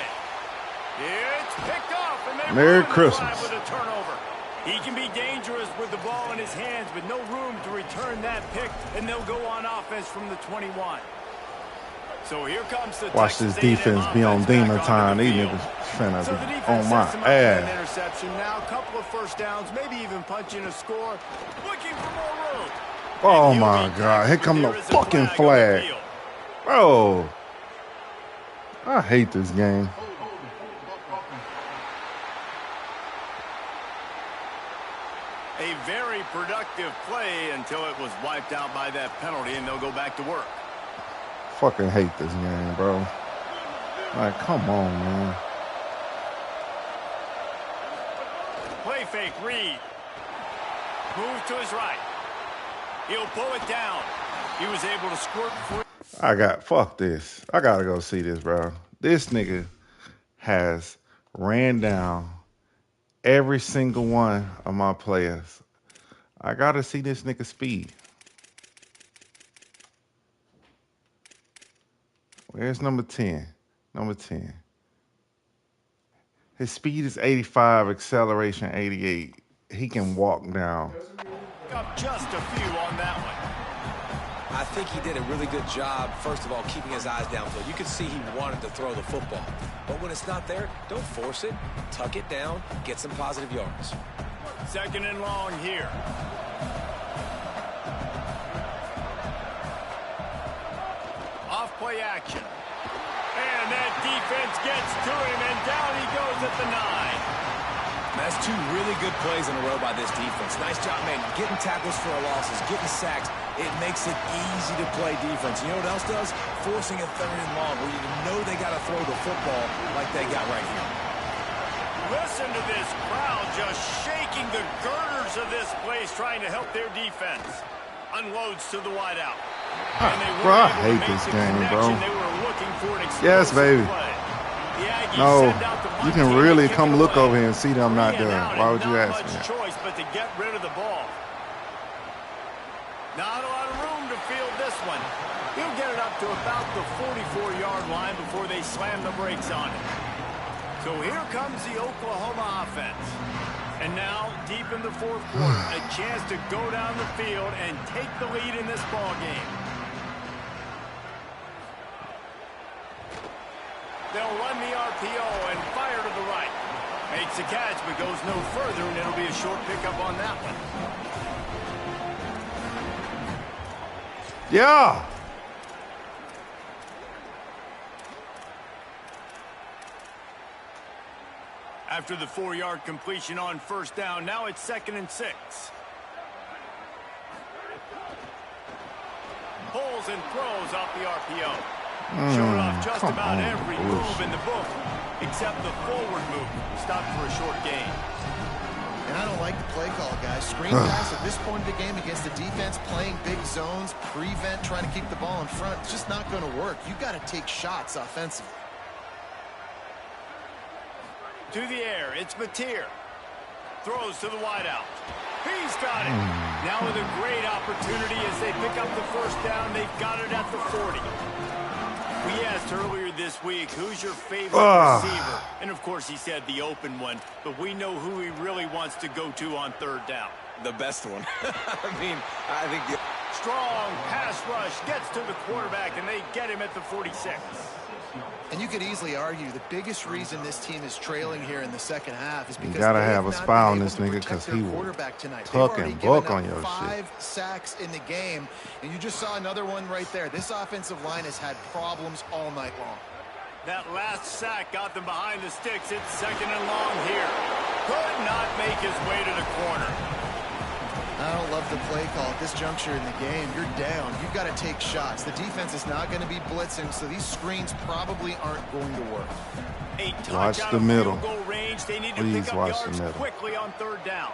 It's picked off, and they Merry Christmas. With a turnover. He can be dangerous with the ball in his hands, but no room to return that pick, and they'll go on offense from the 21. So here comes the Watch this defense be on demon time. These niggas finna be on my ass. Interception now, a couple of first downs, maybe even punching a score. Looking for more room. Oh my God! Here come the fucking flag, bro. I hate this game. A very productive play until it was wiped out by that penalty, and they'll go back to work. Fucking hate this game, bro. Like, come on, man. Play fake, Reed. Move to his right. He'll pull it down. He was able to squirt free. Fuck this. I gotta go see this, bro. This nigga has ran down every single one of my players. I gotta see this nigga speed. Where's number 10? Number 10. His speed is 85, acceleration 88. He can walk down. Up just a few on that one. I think he did a really good job, first of all, keeping his eyes downfield. You could see he wanted to throw the football. But when it's not there, don't force it. Tuck it down. Get some positive yards. 2nd and long here. Off play action. And that defense gets to him, and down he goes at the 9. That's 2 really good plays in a row by this defense. Nice job, man. Getting tackles for losses, getting sacks. It makes it easy to play defense. You know what else does? Forcing a 3rd and long where you know they got to throw the football like they got right here. Listen to this crowd just shaking the girders of this place, trying to help their defense. Unloads to the wideout. Bro, I hate this game, bro. Yes, baby. No, you can really come look over here and see that I'm not done. Why would you ask me that? Choice but to get rid of the ball. Not a lot of room to field this one. He'll get it up to about the 44-yard line before they slam the brakes on it. So here comes the Oklahoma offense. And now, deep in the 4th quarter, a chance to go down the field and take the lead in this ball game. They'll run the RPO and fire to the right. Makes a catch, but goes no further, and it'll be a short pickup on that one. Yeah. After the 4-yard completion on 1st down, now it's 2nd and 6. Pulls and throws off the RPO. Showed off just about every move in the book, except the forward move. Stopped for a short gain. And I don't like the play call, guys. Screen pass at this point of the game against the defense, playing big zones, prevent, trying to keep the ball in front. It's just not going to work. You got to take shots offensively. To the air, it's Mateer. Throws to the wideout. He's got it. Now with a great opportunity as they pick up the 1st down. They've got it at the 40. We asked earlier this week, who's your favorite receiver? And, of course, he said the open one. But we know who he really wants to go to on 3rd down. The best one. I think the strong pass rush gets to the quarterback, and they get him at the 46. And you could easily argue the biggest reason this team is trailing here in the 2nd half is because you gotta have a spy on this nigga because he will tuck and buck on your 5 sacks in the game, and you just saw another one right there. This offensive line has had problems all night long. That last sack got them behind the sticks. It's 2nd and long here. Could not make his way to the corner. I don't love the play call at this juncture in the game. You're down. You've got to take shots. The defense is not going to be blitzing, so these screens probably aren't going to work. Watch the middle. Range. They need to Please pick up watch yards the middle. quickly on third down.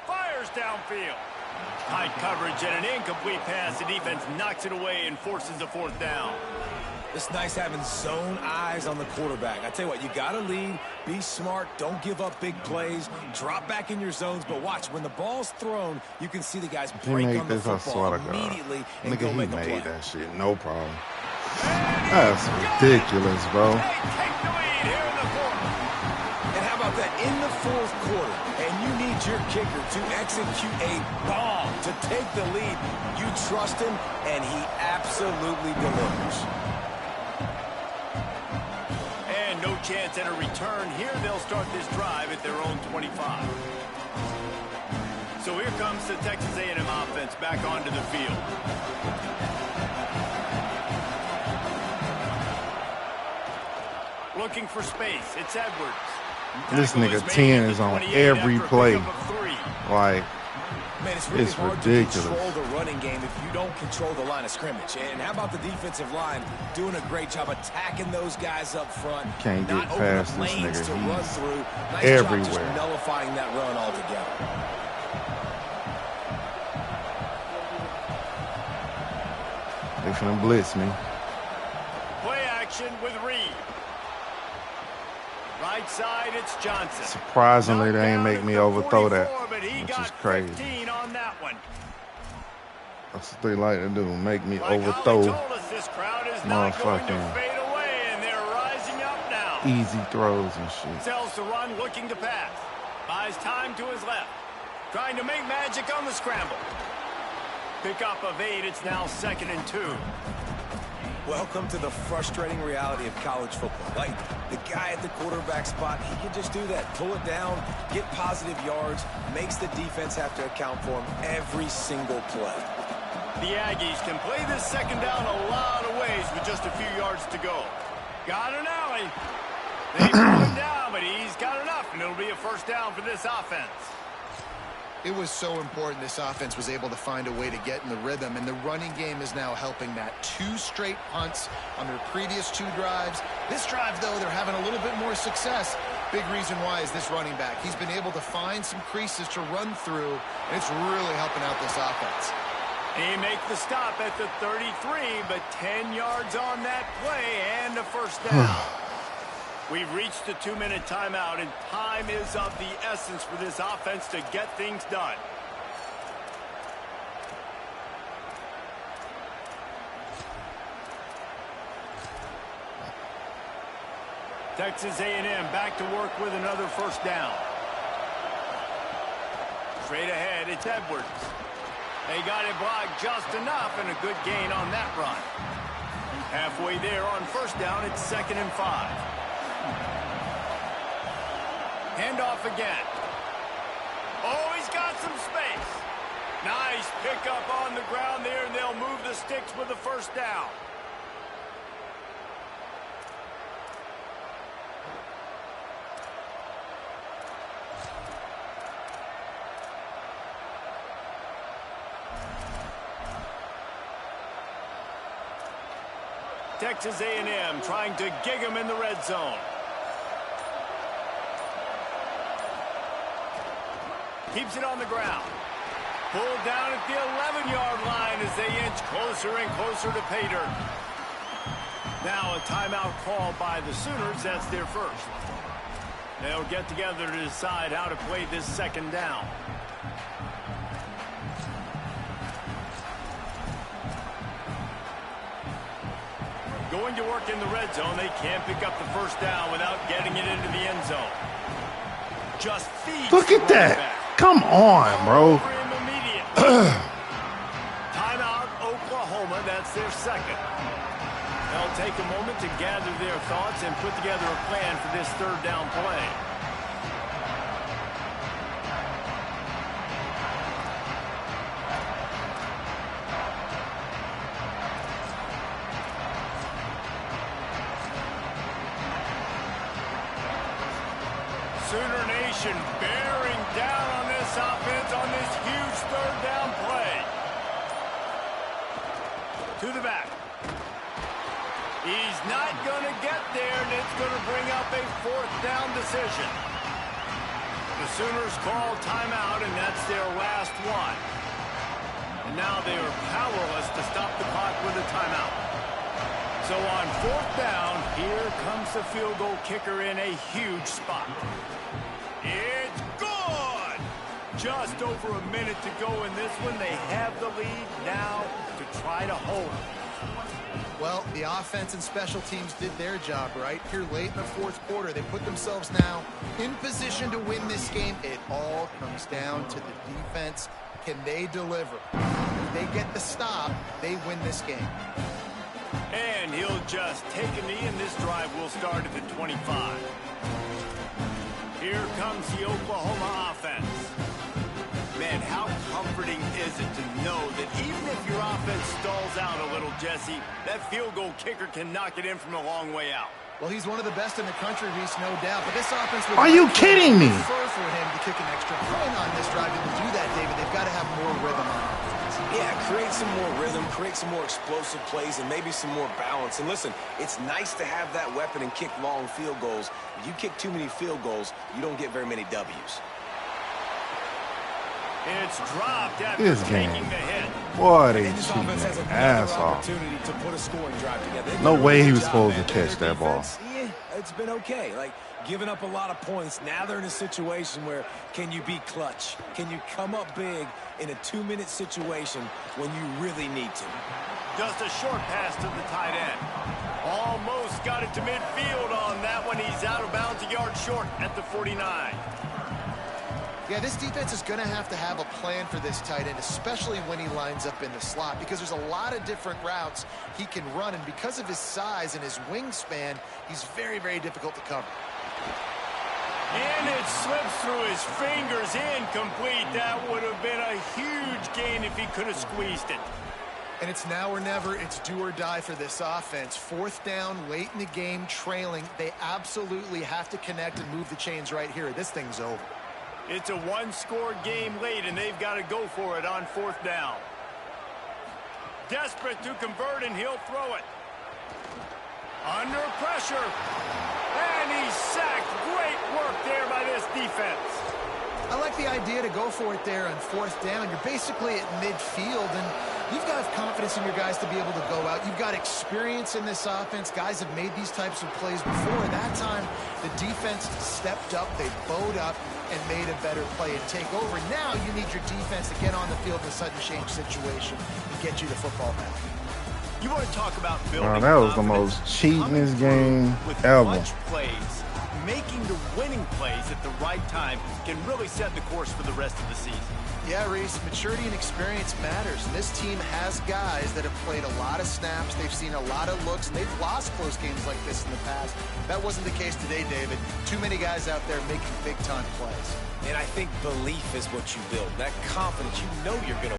Fires downfield. Tight coverage and an incomplete pass. The defense knocks it away and forces a fourth down. It's nice having zone eyes on the quarterback. I tell you what, you got to lead, be smart, don't give up big plays, drop back in your zones, but watch, when the ball's thrown, you can see the guys break on the football immediately and go make a play. That shit, no problem. That's ridiculous, bro. They take the lead here in the fourth. And how about that? In the fourth quarter, and you need your kicker to execute a bomb to take the lead. You trust him, and he absolutely delivers. And no chance at a return here. They'll start this drive at their own 25. So here comes the Texas A&M offense back onto the field. Looking for space. It's Edwards. This nigga 10 is on every play. Like, man, it's really hard ridiculous. To control the running game if you don't control the line of scrimmage. And how about the defensive line doing a great job attacking those guys up front? Can't get past this nigga. To run through. Nice everywhere. Job just nullifying that run altogether. They finna blitz me. Play action with Reed. Right side, it's Johnson. Surprisingly, they ain't make me overthrow that, which is crazy. On that one. That's what they like to do, make me Like overthrow this crowd is not going to fade away, and they're rising up now. Easy throws and shit. Sells the run, looking to pass. Buys time to his left. Trying to make magic on the scramble. Pick up of 8, it's now 2nd and 2. Welcome to the frustrating reality of college football. Like, the guy at the quarterback spot, he can just do that. Pull it down, get positive yards, makes the defense have to account for him every single play. The Aggies can play this second down a lot of ways with just a few yards to go. Got an alley. They put him down, but he's got enough, and it'll be a first down for this offense. It was so important this offense was able to find a way to get in the rhythm, and the running game is now helping that. 2 straight punts on their previous 2 drives. This drive, though, they're having a little bit more success. Big reason why is this running back. He's been able to find some creases to run through, and it's really helping out this offense. They make the stop at the 33, but 10 yards on that play and a first down. We've reached the 2-minute timeout, and time is of the essence for this offense to get things done. Texas A&M back to work with another first down. Straight ahead, it's Edwards. They got it blocked just enough, and a good gain on that run. Halfway there on first down, it's 2nd and 5. Handoff again. Oh, he's got some space. Nice pickup on the ground there, and they'll move the sticks with the first down. Texas A&M trying to gig him in the red zone. Keeps it on the ground. Pulled down at the 11-yard line as they inch closer and closer to pay dirt. Now a timeout called by the Sooners. That's their first. They'll get together to decide how to play this second down. Going to work in the red zone. They can't pick up the first down without getting it into the end zone. Just feeds. Look at that. Come on, bro. Timeout, Oklahoma. That's their second. They'll take a moment to gather their thoughts and put together a plan for this third down play. Sooner Nation bearing down To the back. He's not going to get there, and it's going to bring up a 4th down decision. The Sooners call timeout, and that's their last one. And now they are powerless to stop the clock with a timeout. So on 4th down, here comes the field goal kicker in a huge spot. It's good! Just over a minute to go in this one. They have the lead now to try to hold it. Well, the offense and special teams did their job, right? Here late in the 4th quarter, they put themselves now in position to win this game. It all comes down to the defense. Can they deliver? If they get the stop, they win this game. And he'll just take a knee, and this drive will start at the 25. Here comes the Oklahoma offense. Man, how comforting is it to know that even if your offense stalls out a little, Jesse, that field goal kicker can knock it in from a long way out. Well, he's one of the best in the country, Reese, no doubt. But this offense would... Are you kidding me? prefer for him to kick an extra point on this drive. And to do that, David, they've got to have more rhythm on offense. Yeah, create some more rhythm, create some more explosive plays, and maybe some more balance. And listen, it's nice to have that weapon and kick long field goals. If you kick too many field goals, you don't get very many W's. It's dropped after taking the hit. Boy, they cheating their ass off. To put a scoring drive together. No way he was supposed to catch that ball. Yeah, it's been okay. Like, giving up a lot of points. Now they're in a situation where can you be clutch? Can you come up big in a 2-minute situation when you really need to? Just a short pass to the tight end. Almost got it to midfield on that one. He's out of bounds, a yard short at the 49. Yeah, this defense is going to have a plan for this tight end, especially when he lines up in the slot, because there's a lot of different routes he can run, and because of his size and his wingspan, he's very, very difficult to cover. And it slips through his fingers, incomplete. That would have been a huge gain if he could have squeezed it. And it's now or never. It's do or die for this offense. 4th down, late in the game, trailing. They absolutely have to connect and move the chains right here. This thing's over. It's a 1-score game late, and they've got to go for it on 4th down. Desperate to convert, and he'll throw it. Under pressure. And he's sacked. Great work there by this defense. I like the idea to go for it there on 4th down. You're basically at midfield, and you've got confidence in your guys to be able to go out. You've got experience in this offense. Guys have made these types of plays before. That time, the defense stepped up. They bowed up and made a better play and take over. Now you need your defense to get on the field in a sudden change situation and get you the football back. You want to talk about building that was the most cheatingest game ever. Clutch plays, making the winning plays at the right time can really set the course for the rest of the season. Yeah, Reese, maturity and experience matters. And this team has guys that have played a lot of snaps. They've seen a lot of looks, and they've lost close games like this in the past. That wasn't the case today, David. Too many guys out there making big-time plays. And I think belief is what you build. That confidence, you know you're going to